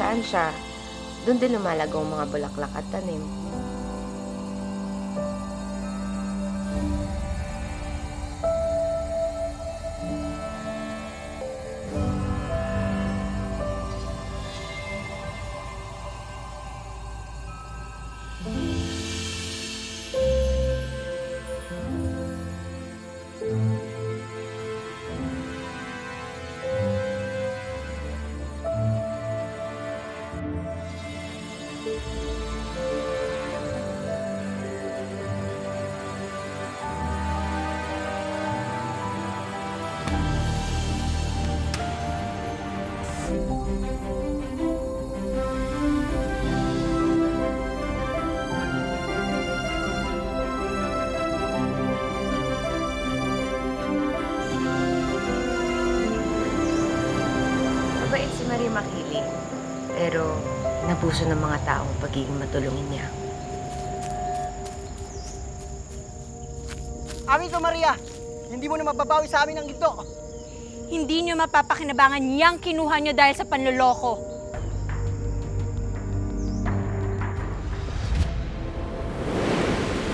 saan siya, doon din lumalago ang mga bulaklak at tanim. Mabait si Maria makiling, pero napuso ng mga taong pagiging matulungin niya. Amin to, Maria! Hindi mo na mababawi sa amin ang ginto! Hindi nyo mapapakinabangan niyang kinuha nyo dahil sa panloloko.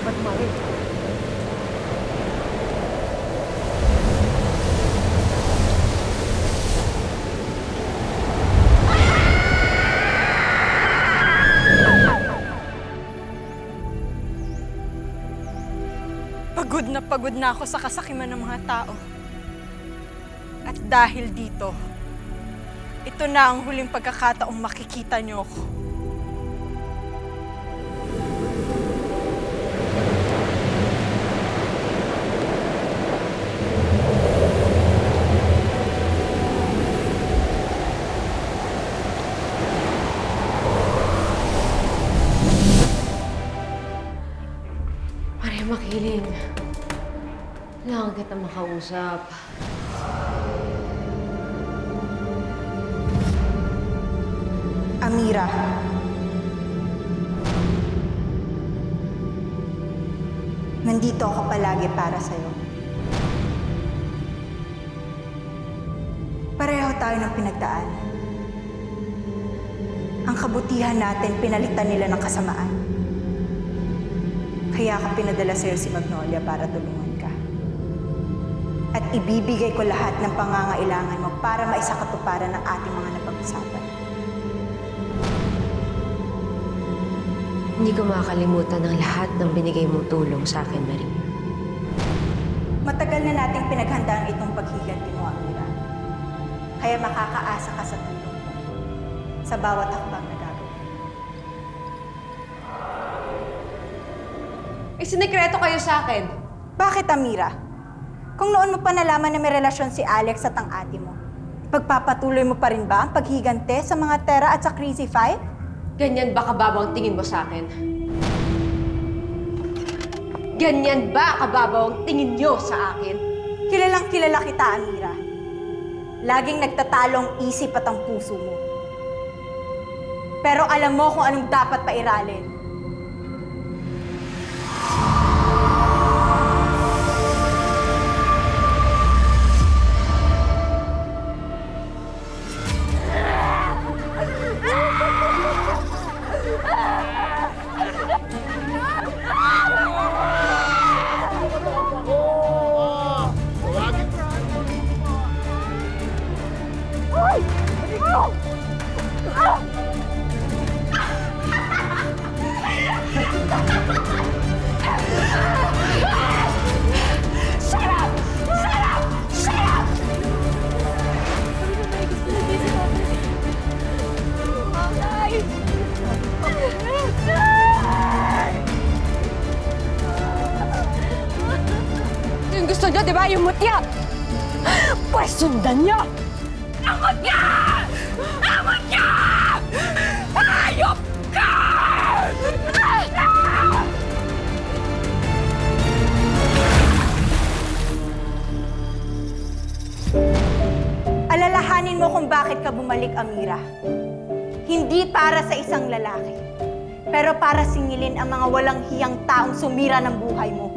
Ba't, Maria? Pagod na ako sa kasakiman ng mga tao. At dahil dito, ito na ang huling pagkakataong makikita niyo ako. Maria makiling, kailangan kita makausap. Amira. Nandito ako palagi para sa'yo. Pareho tayo ng pinagdaan. Ang kabutihan natin, pinalitan nila ng kasamaan. Kaya ako pinadala sa'yo si Magnolia para tulungan ka. At ibibigay ko lahat ng pangangailangan mo para maisakatuparan ng ating mga napag-usapan. Hindi ko makakalimutan ang lahat ng binigay mong tulong sa akin, Maria. Matagal na nating pinaghandaan itong paghiganti mo, Amira. Kaya makakaasa ka sa tulong mo sa bawat hakbang na gagawin. Sinikreto kayo sa akin. Bakit, Amira? Kung noon mo pa nalaman na may relasyon si Alex at ang ate mo, pagpapatuloy mo pa rin ba ang paghigante sa mga Terra at sa Crazy Five? Ganyan ba kababaw ang tingin mo sa akin? Ganyan ba kababaw ang tingin niyo sa akin? Kilalang kilala kita, Amira. Laging nagtatalong isip at ang puso mo. Pero alam mo kung anong dapat pairalin. Yung gusto niyo, di ba? Yung mutya! Pwes sundan niyo! Ang mutya! Ang mutya! Hayop ka! Alalahanin mo kung bakit ka bumalik, Amira. Hindi para sa isang lalaki, pero para singilin ang mga walang hiyang taong sumira ng buhay mo.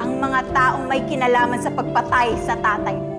Ang mga taong may kinalaman sa pagpatay sa tatay mo.